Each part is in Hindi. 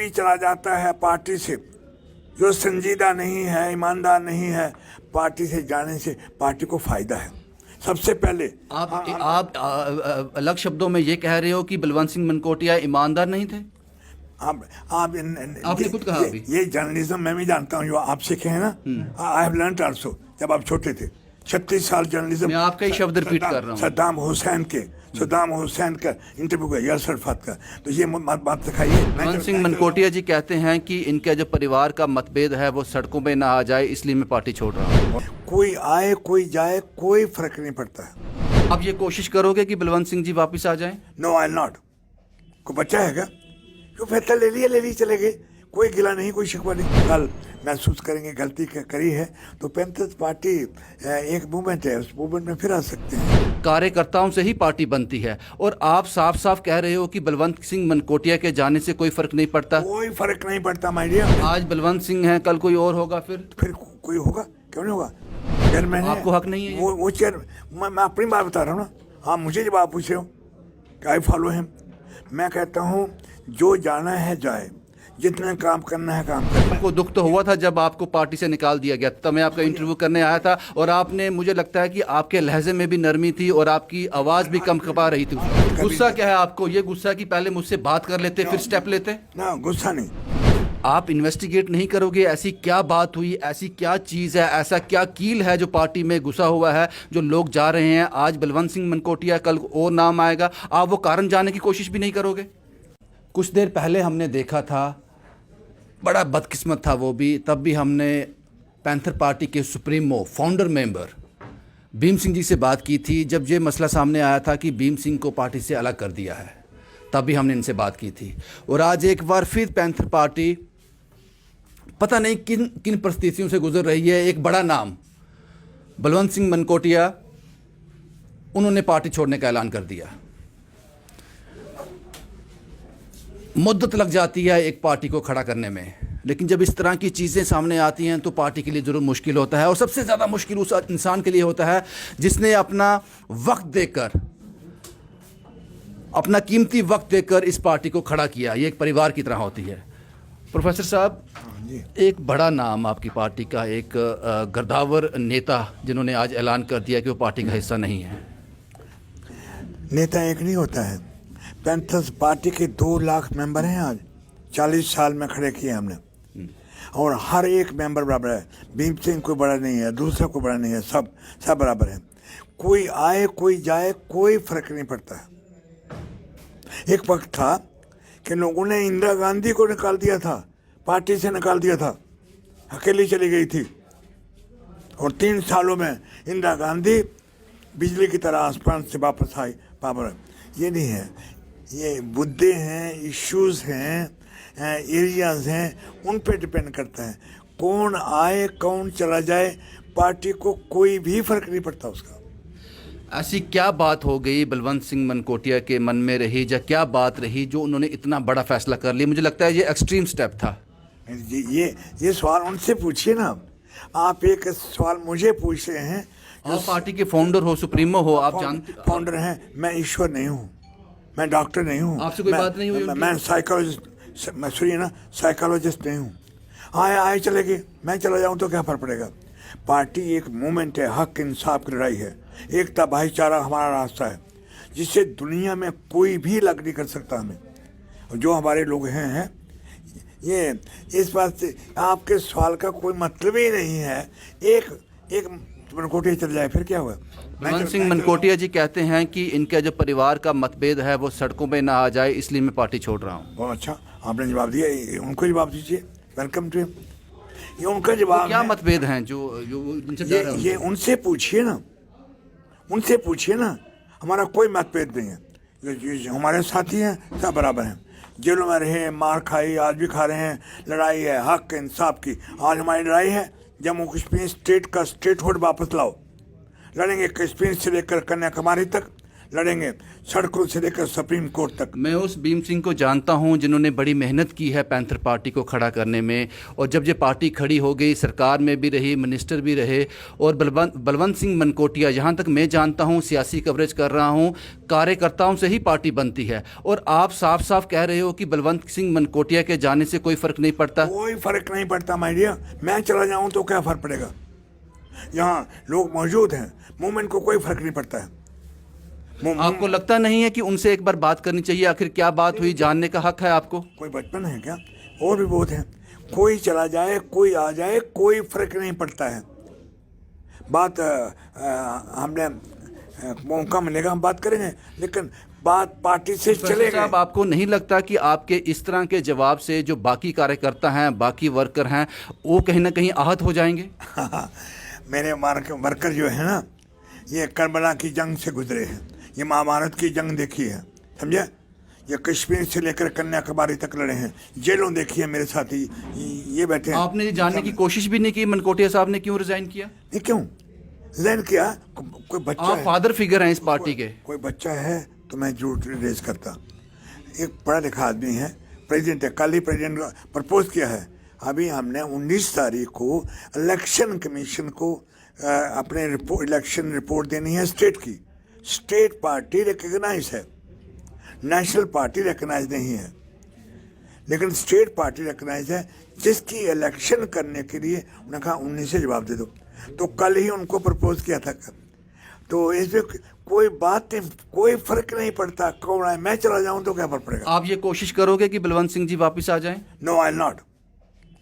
भी चला जाता है पार्टी से, जो संजीदा नहीं है, ईमानदार नहीं है, पार्टी से जाने से पार्टी को फायदा है। सबसे पहले आप अलग शब्दों में ये कह रहे हो कि बलवंत सिंह मनकोटिया ईमानदार नहीं थे? आप आपने खुद कहा अभी। ये जर्नलिज्म मैं भी जानता हूँ, जो आप सीखे हैं ना, आई हैव लर्नड आल्सो। जब आप छोटे थे, 36 साल जर्नलिज्म। मैं आपका ही शब्द रिपीट कर रहा हूँ। सद्दाम हुसैन का इंटरव्यू का, यासर अरफात का, तो ये बात दिखाइए। बलवंत सिंह मनकोटिया जी कहते हैं कि इनका जो परिवार का मतभेद है वो सड़कों पे ना आ जाए, इसलिए मैं पार्टी छोड़ रहा हूँ। कोई आए कोई जाए, कोई फर्क नहीं पड़ता है। आप ये कोशिश करोगे कि बलवंत सिंह जी वापस आ जाएं? No, I not. कोई बच्चा है क्या? क्यों फैसला ले लिया चले गए, कोई गिला नहीं, कोई शिकवा नहीं। कल महसूस करेंगे गलती करी है तो पैंथर्स पार्टी एक मूवमेंट है, उस मूवमेंट में फिर आ सकते हैं। कार्यकर्ताओं से ही पार्टी बनती है, और आप साफ साफ कह रहे हो कि बलवंत सिंह मनकोटिया के जाने से कोई फर्क नहीं पड़ता। कोई फर्क नहीं पड़ता माय डियर। आज बलवंत सिंह है, कल कोई और होगा, फिर कोई होगा, क्यों नहीं होगा? चेयरमैन है, आपको हक नहीं है? वो चेयर, मैं अपनी बात बता रहा हूँ ना। आप मुझे जब आप पूछे हो कि आई फॉलो हिम, मैं कहता हूँ जो जाना है जाए, जितना काम करना है काम करना है। आपको दुख तो हुआ था जब आपको पार्टी से निकाल दिया गया, तब मैं आपका इंटरव्यू करने आया था, और आपने, मुझे लगता है कि आपके लहजे में भी नरमी थी और आपकी आवाज़ भी कम कपा रही थी। गुस्सा क्या है आपको? ये गुस्सा कि पहले मुझसे बात कर लेते फिर स्टेप लेते? ना, गुस्सा नहीं। आप इन्वेस्टिगेट नहीं करोगे? ऐसी क्या बात हुई, ऐसी क्या चीज़ है, ऐसा क्या कील है जो पार्टी में घुसा हुआ है, जो लोग जा रहे हैं? आज बलवंत सिंह मनकोटिया, कल और नाम आएगा, आप वो कारण जानने की कोशिश भी नहीं करोगे? कुछ देर पहले हमने देखा था, बड़ा बदकिस्मत था वो भी, तब भी हमने पैंथर पार्टी के supremo, founder member Bhim Singh ji से बात की थी, जब ये मसला सामने आया था कि भीम सिंह को पार्टी से अलग कर दिया है, तब भी हमने इनसे बात की थी। और आज एक बार फिर पैंथर पार्टी पता नहीं किन किन परिस्थितियों से गुजर रही है। एक बड़ा नाम बलवंत सिंह मनकोटिया, उन्होंने पार्टी छोड़ने का ऐलान कर दिया। मुद्दत लग जाती है एक पार्टी को खड़ा करने में, लेकिन जब इस तरह की चीज़ें सामने आती हैं तो पार्टी के लिए ज़रूर मुश्किल होता है, और सबसे ज़्यादा मुश्किल उस इंसान के लिए होता है जिसने अपना वक्त देकर, अपना कीमती वक्त देकर इस पार्टी को खड़ा किया। ये एक परिवार की तरह होती है। प्रोफेसर साहब, एक बड़ा नाम आपकी पार्टी का, एक गर्दावर नेता, जिन्होंने आज ऐलान कर दिया कि वो पार्टी का हिस्सा नहीं है। नेता एक नहीं होता है। पैंथर्स पार्टी के 2 लाख मेंबर हैं आज, 40 साल में खड़े किए हमने, और हर एक मेंबर बराबर है। भीम सिंह कोई बड़ा नहीं है, दूसरा कोई बड़ा नहीं है, सब बराबर है। कोई आए कोई जाए, कोई फर्क नहीं पड़ता। एक वक्त था कि लोगों ने इंदिरा गांधी को निकाल दिया था, पार्टी से निकाल दिया था, अकेली चली गई थी, और 3 सालों में इंदिरा गांधी बिजली की तरह आसमान से वापस आई। पावर ये नहीं है, ये मुद्दे हैं, इश्यूज हैं, एरियाज हैं, उन पे डिपेंड करता है। कौन आए कौन चला जाए, पार्टी को कोई भी फर्क नहीं पड़ता उसका। ऐसी क्या बात हो गई बलवंत सिंह मनकोटिया के मन में रही, या क्या बात रही जो उन्होंने इतना बड़ा फैसला कर लिया? मुझे लगता है ये एक्सट्रीम स्टेप था। ये सवाल उनसे पूछिए ना। आप एक सवाल मुझे पूछ रहे हैं। आप पार्टी के फाउंडर हो, सुप्रीमो हो, आप जानते। फाउंडर हैं, मैं ईश्वर नहीं हूँ, मैं डॉक्टर नहीं हूँ, आपसे कोई बात नहीं हुई? मैं साइकोलॉजिस्ट, मैं सुनिए ना, साइकोलॉजिस्ट नहीं हूँ। आए चले गए, मैं चला जाऊँ तो क्या फर्क पड़ेगा? पार्टी एक मूवमेंट है, हक इंसाफ की लड़ाई है, एकता भाईचारा हमारा रास्ता है, जिससे दुनिया में कोई भी अलग नहीं कर सकता हमें। और जो हमारे लोग हैं ये, इस बात से आपके सवाल का कोई मतलब ही नहीं है। एक मनकोटिया चल जाए फिर क्या हुआ? बलवंत सिंह मनकोटिया जी कहते हैं कि इनका जो परिवार का मतभेद है वो सड़कों पे ना आ जाए, इसलिए मैं पार्टी छोड़ रहा हूँ। बहुत अच्छा, आपने जवाब दिया, उनको जवाब दीजिए। वेलकम टू, ये उनका जवाब। क्या मतभेद हैं जो इनसे जा रहे हैं? ये उनसे पूछिए ना, उनसे पूछिए ना। हमारा कोई मतभेद नहीं है, ये हमारे साथी हैं, सब बराबर हैं। जेलों में रहे, मार खाई, आज भी खा रहे हैं। लड़ाई है हक इंसाफ की। आज हमारी लड़ाई है जम्मू कश्मीर स्टेट का स्टेटहुड वापस लाओ। लड़ेंगे कश्मीर से लेकर कन्याकुमारी तक, लड़ेंगे सड़कों से लेकर सुप्रीम कोर्ट तक। मैं उस भीम सिंह को जानता हूं जिन्होंने बड़ी मेहनत की है पैंथर पार्टी को खड़ा करने में, और जब ये पार्टी खड़ी हो गई सरकार में भी रही, मिनिस्टर भी रहे, और बलवंत सिंह मनकोटिया, जहां तक मैं जानता हूं, सियासी कवरेज कर रहा हूं, कार्यकर्ताओं से ही पार्टी बनती है, और आप साफ साफ कह रहे हो कि बलवंत सिंह मनकोटिया के जाने से कोई फर्क नहीं पड़ता। कोई फर्क नहीं पड़ता माय डियर, मैं चला जाऊं तो क्या फर्क पड़ेगा? यहाँ लोग मौजूद हैं, मूवमेंट को कोई फर्क नहीं पड़ता है। आपको लगता नहीं है कि उनसे एक बार बात करनी चाहिए? आखिर क्या बात हुई, जानने का हक है आपको। कोई बचपन है क्या? और भी बहुत है, कोई चला जाए कोई आ जाए कोई फर्क नहीं पड़ता है। बात हमने मौका मिलेगा हम बात करेंगे, लेकिन बात पार्टी से चलेगी। साहब, आपको नहीं लगता कि आपके इस तरह के जवाब से जो बाकी कार्यकर्ता हैं, बाकी वर्कर हैं, वो कहीं ना कहीं आहत हो जाएंगे? मेरे वर्कर जो है ना, ये करबला की जंग से गुजरे हैं, ये महाभारत की जंग देखी है, समझे? ये कश्मीर से लेकर कन्याकुमारी तक लड़े हैं, जेलों देखी है मेरे साथी, ये बैठे हैं। आपने ये जानने की कोशिश भी नहीं की मनकोटिया साहब ने क्यों रिजाइन किया? नहीं, क्यों रिजाइन किया? कोई बच्चा आप है, फादर फिगर हैं इस पार्टी के। कोई बच्चा है तो मैं जरूर रेज करता। एक पढ़ा लिखा आदमी है, प्रेसिडेंट है, कल ही प्रेसिडेंट प्रपोज किया है। अभी हमने 19 तारीख को इलेक्शन कमीशन को अपने इलेक्शन रिपोर्ट देनी है स्टेट की। स्टेट पार्टी रिकग्नाइज है, नेशनल पार्टी रिकग्नाइज नहीं है, लेकिन स्टेट पार्टी रिकग्नाइज है, जिसकी इलेक्शन करने के लिए उन्होंने कहा 19 से जवाब दे दो। तो कल ही उनको प्रपोज किया था। तो इसमें कोई बात नहीं, कोई फर्क नहीं पड़ता कौन है, मैं चला जाऊं तो क्या फर्क पड़ेगा? आप ये कोशिश करोगे कि बलवंत सिंह जी वापस आ जाएं? No, I not.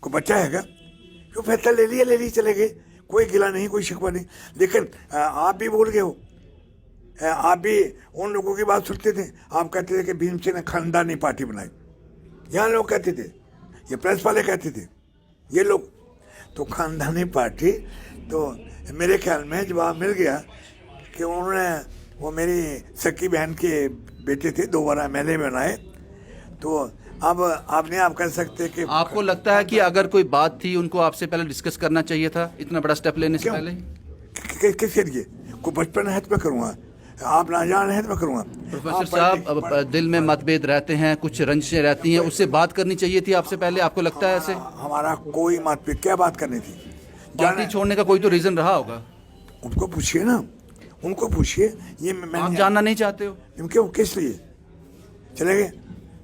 कोई बच्चा है क्या? क्यों फैसला ले लिए चले गए, कोई गिला नहीं, कोई शिकवा नहीं। लेकिन आप भी बोल गए हो, आप भी उन लोगों की बात सुनते थे। आप कहते थे कि भीम सिंह ने खानदानी पार्टी बनाई, यहाँ लोग कहते थे, ये प्रेस वाले कहते थे, ये लोग तो खानदानी पार्टी। तो मेरे ख्याल में जवाब मिल गया कि उन्होंने, वो मेरी सकी बहन के बेटे थे, 2 बार MLA बनाए। तो अब आपने आप कह सकते कि आपको लगता है कि अगर कोई बात थी उनको आपसे पहले डिस्कस करना चाहिए था, इतना बड़ा स्टेप लेने से पहले? किसके लिए? कोई बचपन है तो मैं करूँगा, आप ना जान है तो मैं करूँगा। प्रोफेसर साहब, अब दिल में मतभेद रहते हैं, कुछ रंजिशें रहती हैं, उससे बात करनी चाहिए थी आपसे पहले, आपको लगता है ऐसे? हमारा कोई मतभेद, क्या बात करनी थी? पार्टी छोड़ने का कोई तो रीजन रहा होगा। उनको पूछिए ना, उनको पूछिए। ये आप जानना नहीं चाहते हो? क्यों, किस लिए चले गए?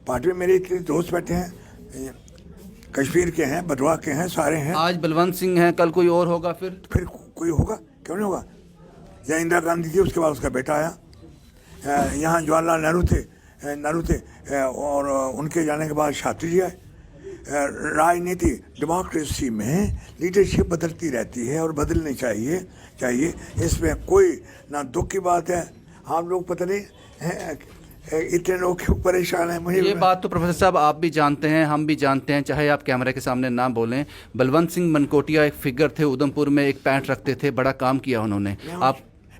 पार्टी में मेरे इतने दोस्त बैठे हैं, कश्मीर के हैं, बदवा के हैं, सारे हैं। आज बलवंत सिंह हैं, कल कोई और होगा, फिर कोई होगा, क्यों नहीं होगा? या इंदिरा गांधी थी, उसके बाद उसका बेटा आया। यहाँ जवाहरलाल नेहरू थे, और उनके जाने के बाद शास्त्री जी आए। राजनीति, डेमोक्रेसी में लीडरशिप बदलती रहती है और बदलनी चाहिए। इसमें कोई ना दुख की बात है। हम लोग पता नहीं इतने लोग क्यों परेशान हैं। मुझे ये बात तो प्रोफेसर साहब आप भी जानते हैं, हम भी जानते हैं, चाहे आप कैमरे के सामने ना बोलें। बलवंत सिंह मनकोटिया एक फिगर थे, उधमपुर में एक पैंट रखते थे, बड़ा काम किया उन्होंने।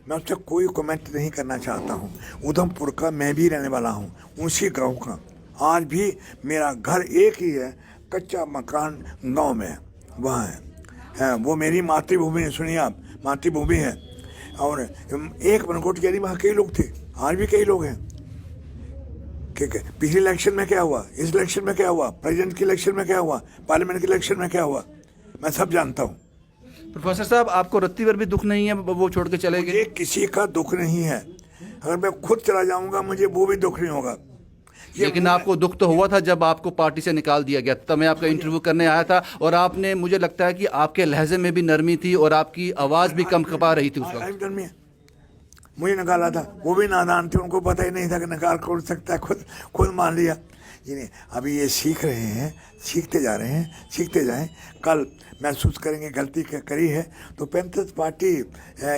मैं उससे कोई कमेंट नहीं करना चाहता हूँ। उधमपुर का मैं भी रहने वाला हूँ, उसी गांव का। आज भी मेरा घर एक ही है, कच्चा मकान गांव में वहाँ है। वो मेरी मातृभूमि है, सुनिए आप, मातृभूमि है। और एक मनकोटिया नहीं, वहाँ कई लोग थे, आज भी कई लोग हैं। ठीक है, पिछले इलेक्शन में क्या हुआ, इस इलेक्शन में क्या हुआ, प्रेसिडेंट के इलेक्शन में क्या हुआ, पार्लियामेंट के इलेक्शन में क्या हुआ, मैं सब जानता हूँ। प्रोफेसर साहब, आपको रत्ती भर भी दुख नहीं है वो छोड़ के चले गए? किसी का दुख नहीं है, अगर मैं खुद चला जाऊंगा मुझे वो भी दुख नहीं होगा। लेकिन आपको दुख तो हुआ था जब आपको पार्टी से निकाल दिया गया। तब मैं आपका इंटरव्यू करने आया था, और आपने, मुझे लगता है कि आपके लहजे में भी नरमी थी और आपकी आवाज़ भी कम कपा रही थी उस वक्त। मुझे निकाला था, वो भी नादान थे, उनको पता ही नहीं था कि निकाल कौन सकता है, खुद मान लिया। नहीं, अभी ये सीख रहे हैं, सीखते जा रहे हैं, सीखते जाएं। कल महसूस करेंगे गलती करी है तो पैंथर्स पार्टी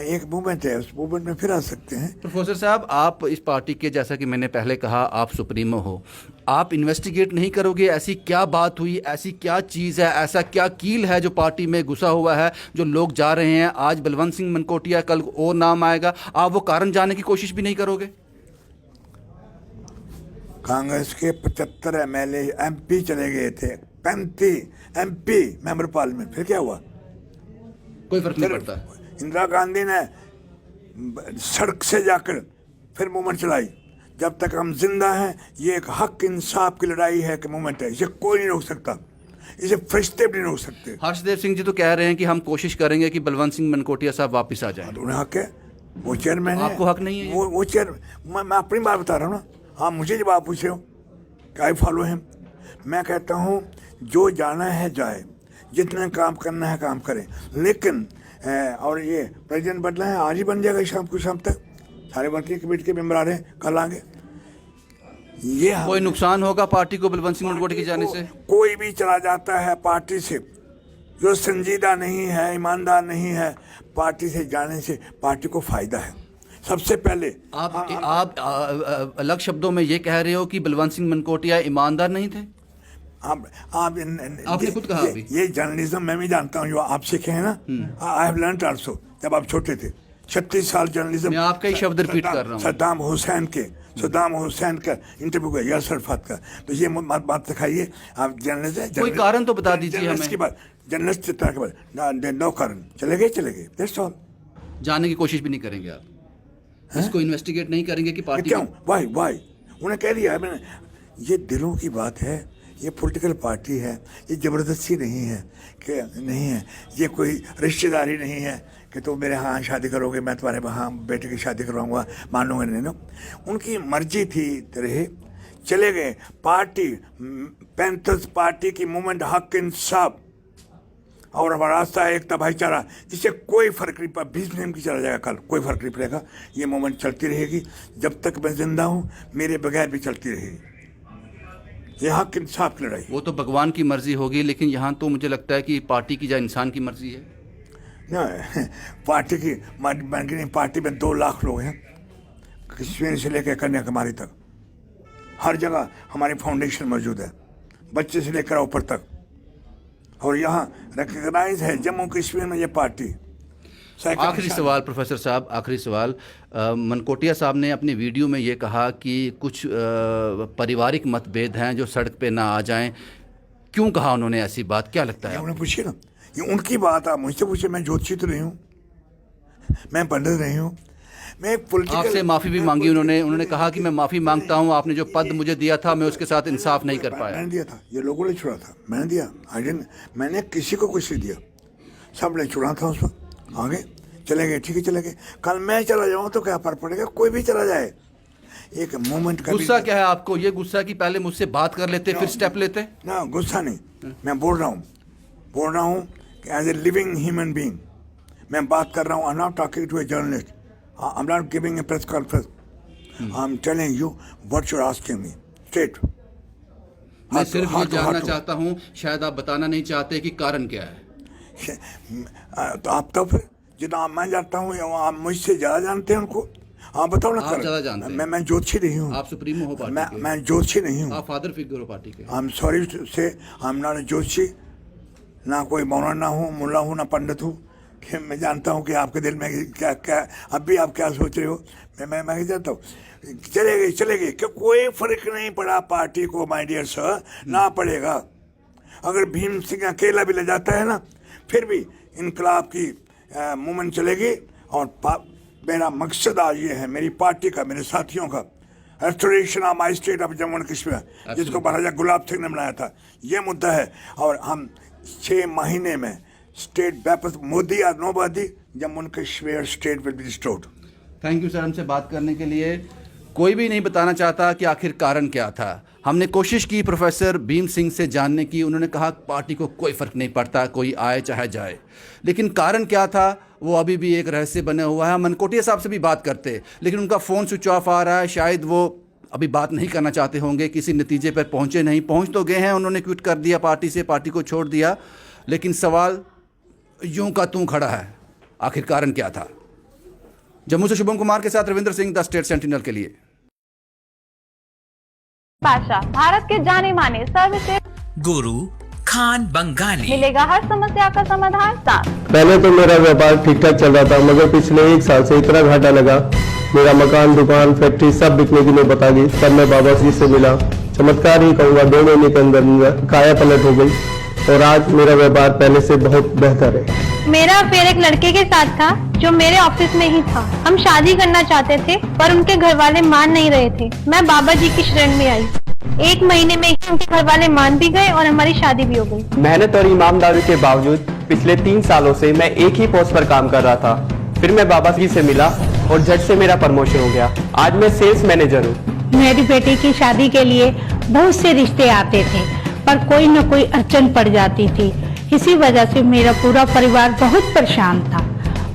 एक मूवमेंट है, उस मूवमेंट में फिर आ सकते हैं। प्रोफेसर साहब, आप इस पार्टी के, जैसा कि मैंने पहले कहा, आप सुप्रीमो हो, आप इन्वेस्टिगेट नहीं करोगे? ऐसी क्या बात हुई, ऐसी क्या चीज़ है, ऐसा क्या कील है जो पार्टी में घुसा हुआ है, जो लोग जा रहे हैं? आज बलवंत सिंह मनकोटिया, कल और नाम आएगा, आप वो कारण जानने की कोशिश भी नहीं करोगे? कांग्रेस के 75 MLA MP चले गए थे, 35 MP मेंबर पार्लियामेंट, फिर क्या हुआ? कोई फर्क नहीं पड़ता। इंदिरा गांधी ने सड़क से जाकर फिर मूवमेंट चलाई। जब तक हम जिंदा हैं ये एक हक इंसाफ की लड़ाई है कि मूवमेंट है, इसे कोई नहीं रोक सकता, इसे फरिश्ते भी नहीं रोक सकते। हर्षदेव सिंह जी तो कह रहे हैं कि हम कोशिश करेंगे कि बलवंत सिंह मनकोटिया साहब वापस आ जाएं। तो उन्हें हक है, वो चेयरमैन है। आपको हक नहीं है? वो चेयर, मैं अपनी बात बता रहा हूँ ना, आप मुझे जब आप पूछे हो कि आई फॉलो हिम, मैं कहता हूँ जो जाना है जाए, जितना काम करना है काम करें, लेकिन और ये प्रेसिडेंट बदला है, आज ही बन जाएगा शाम तक, सारे वर्किंग कमेटी के मेंबर आ रहे हैं, कल आगे। ये कोई नुकसान होगा पार्टी को बलवंत सिंह मनकोटिया के जाने से? कोई भी चला जाता है पार्टी से जो संजीदा नहीं है, ईमानदार नहीं है, पार्टी से जाने से पार्टी को फायदा है। सबसे पहले आप अलग शब्दों में ये कह रहे हो कि बलवंत सिंह मनकोटिया ईमानदार नहीं थे? आपने खुद कहा अभी। ये जर्नलिज्म मैं भी जानता हूँ, जो आप सीखे हैं ना, आई हैव लर्नड आल्सो, जब आप छोटे थे। 36 साल जर्नलिज्म। मैं आपका ही शब्द रिपीट कर रहा हूँ। सद्दाम हुसैन का इंटरव्यू का, यासर अरफात का, तो ये बात दिखाइए आप जर्नलिस्ट है। कोई कारण तो बता दीजिए हमें। इसके बाद जर्नलिस्ट के बाद नो कारण, चले गए दैट्स ऑल। जाने की कोशिश भी नहीं करेंगे आप? इसको इन्वेस्टिगेट नहीं करेंगे कि पार्टी क्यों? वाई उन्हें कह दिया मैंने, ये दिलों की बात है, ये पॉलिटिकल पार्टी है, ये ज़बरदस्ती नहीं है कि नहीं है, ये कोई रिश्तेदारी नहीं है कि तुम मेरे यहाँ शादी करोगे, मैं तुम्हारे वहाँ बेटे की शादी करवाऊँगा, मानूंगा नहीं ना। उनकी मर्जी थी, रहे चले गए। पार्टी पैंथर्स पार्टी की मूवमेंट हक इंसाफ और हमारा रास्ता है एकता भाईचारा, जिससे कोई फर्क नहीं पड़ा। 20 दिन की चला जाएगा कल, कोई फर्क नहीं पड़ेगा। ये मूवमेंट चलती रहेगी जब तक मैं जिंदा हूँ, मेरे बगैर भी चलती रहेगी। ये हक इंसाफ की लड़ाई। वो तो भगवान की मर्जी होगी, लेकिन यहाँ तो मुझे लगता है कि पार्टी की या इंसान की मर्जी है ना। पार्टी की पार्टी में 2 लाख लोग हैं, कश्मीर से लेकर कन्याकुमारी तक, हर जगह हमारी फाउंडेशन मौजूद है, बच्चे से लेकर ऊपर तक, और यहाँ रिकग्नाइज है जम्मू कश्मीर में ये पार्टी। आखिरी सवाल प्रोफेसर साहब, आखिरी सवाल। मनकोटिया साहब ने अपनी वीडियो में ये कहा कि कुछ पारिवारिक मतभेद हैं जो सड़क पे ना आ जाएं। क्यों कहा उन्होंने ऐसी बात, क्या लगता है? उन्हें पूछिए ना, ये उनकी बात। आप मुझसे पूछिए, मैं ज्योतिषी तो नहीं हूँ, मैं पंडित नहीं हूँ, मैं आपसे माफ़ी भी मांगी उन्होंने कहा कि मैं माफ़ी मांगता हूँ, आपने जो पद मुझे दिया था मैं उसके साथ इंसाफ नहीं कर पाया। मैंने दिया था, ये लोगों ने चुना था, मैंने दिया। मैंने किसी को कुछ नहीं दिया, सब ने चुना था उस वक्त। आगे चले गए, ठीक है चले गए। कल मैं चला जाऊँ तो क्या फर्क पड़ेगा, कोई भी चला जाए। एक मोमेंट का गुस्सा क्या है आपको? ये गुस्सा कि पहले मुझसे बात कर लेते फिर स्टेप लेते? ना, गुस्सा नहीं, मैं बोल रहा हूँ कि as a living human being मैं बात कर रहा हूँ। I am not talking to a journalist, I am not giving a press conference, I am telling you what you are asking me straight. मैं सिर्फ ये जानना चाहता हूँ, शायद आप बताना नहीं चाहते कि कारण क्या है। तो आप तो फिर जितना मैं जानता हूँ, आप मुझसे ज़्यादा जानते हैं उनको। आप बताओ ना। आप ज़्यादा जानते हैं। मैं ज्योतिषी नहीं हूँ। आप सुप्रीमो हो पार्टी के। मैं ज्योतिषी नहीं हूँ। आप फादर फिगर हो पार्टी के। आई एम सॉरी से, आई एम नॉट ज्योतिषी, ना कोई मौलाना हूँ, मुल्ला हूँ, ना पंडित हूँ कि मैं जानता हूँ कि आपके दिल में क्या क्या अब भी आप क्या सोच रहे हो। मैं जानता हूँ। चले गए कि कोई फर्क नहीं पड़ा पार्टी को, माय डियर सर, ना पड़ेगा। अगर भीम सिंह अकेला भी ले जाता है ना, फिर भी इनकलाब की मूवमेंट चलेगी। और मेरा मकसद आज ये है, मेरी पार्टी का, मेरे साथियों का, restoration of my state of Jammu and Kashmir, जिसको महाराजा गुलाब सिंह ने बनाया था, ये मुद्दा है। और हम 6 महीने में स्टेट वापस, मोदी और nobody, Jammu and Kashmir state will be restored. Thank you sir हमसे बात करने के लिए। कोई भी नहीं बताना चाहता कि आखिर कारण क्या था। हमने कोशिश की प्रोफेसर भीम सिंह से जानने की, उन्होंने कहा पार्टी को कोई फ़र्क नहीं पड़ता, कोई आए चाहे जाए, लेकिन कारण क्या था वो अभी भी एक रहस्य बना हुआ है। मनकोटिया साहब से भी बात करते, लेकिन उनका फ़ोन स्विच ऑफ आ रहा है, शायद वो अभी बात नहीं करना चाहते होंगे, किसी नतीजे पर पहुँचे नहीं। पहुँच तो गए हैं, उन्होंने क्विट कर दिया पार्टी से, पार्टी को छोड़ दिया, लेकिन सवाल यूं का तूं खड़ा है, आखिर कारण क्या था? जम्मू से शुभम कुमार के साथ Ravindra Singh, the state sentinel के लिए। पाशा, भारत के जाने माने सर्वश्रेष्ठ गुरु खान बंगाली, मिलेगा हर समस्या का समाधान साथ। पहले तो मेरा व्यापार ठीक ठाक चल रहा था, मगर पिछले 1 साल से इतना घाटा लगा, मेरा मकान, दुकान, फैक्ट्री सब बिकने की नौबत आ गई। तब मैं बाबा जी से मिला, चमत्कार ही कहूँगा, 2 महीने के अंदर काया पलट हो गई। और आज मेरा व्यापार पहले से बहुत बेहतर है। मेरा अफेयर एक लड़के के साथ था जो मेरे ऑफिस में ही था। हम शादी करना चाहते थे पर उनके घर वाले मान नहीं रहे थे। मैं बाबा जी की शरण में आई। 1 महीने में ही उनके घर वाले मान भी गए और हमारी शादी भी हो गई। मेहनत और ईमानदारी के बावजूद पिछले 3 सालों से मैं एक ही पोस्ट पर काम कर रहा था। फिर मैं बाबा जी से मिला और झट से मेरा प्रमोशन हो गया। आज मैं सेल्स मैनेजर हूँ। मेरी बेटी की शादी के लिए बहुत से रिश्ते आते थे पर कोई न कोई अड़चन पड़ जाती थी। इसी वजह से मेरा पूरा परिवार बहुत परेशान था।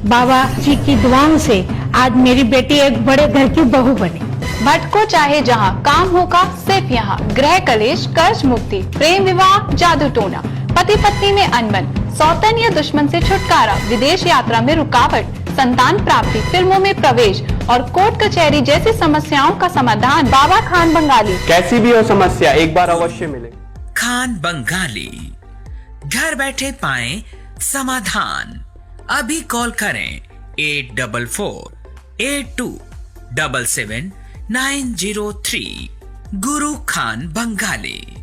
बाबा जी की दुआओं से आज मेरी बेटी एक बड़े घर की बहू बनी। भटको चाहे जहाँ, काम होगा सिर्फ यहाँ। गृह कलेश, कर्ज मुक्ति, प्रेम विवाह, जादू टोना, पति पत्नी में अनबन, सौतन या दुश्मन से छुटकारा, विदेश यात्रा में रुकावट, संतान प्राप्ति, फिल्मों में प्रवेश और कोर्ट कचहरी जैसी समस्याओं का समाधान बाबा खान बंगाली। कैसी भी हो समस्या, एक बार अवश्य मिले। खान बंगाली, घर बैठे पाएं समाधान। अभी कॉल करें 8448277903। गुरु खान बंगाली।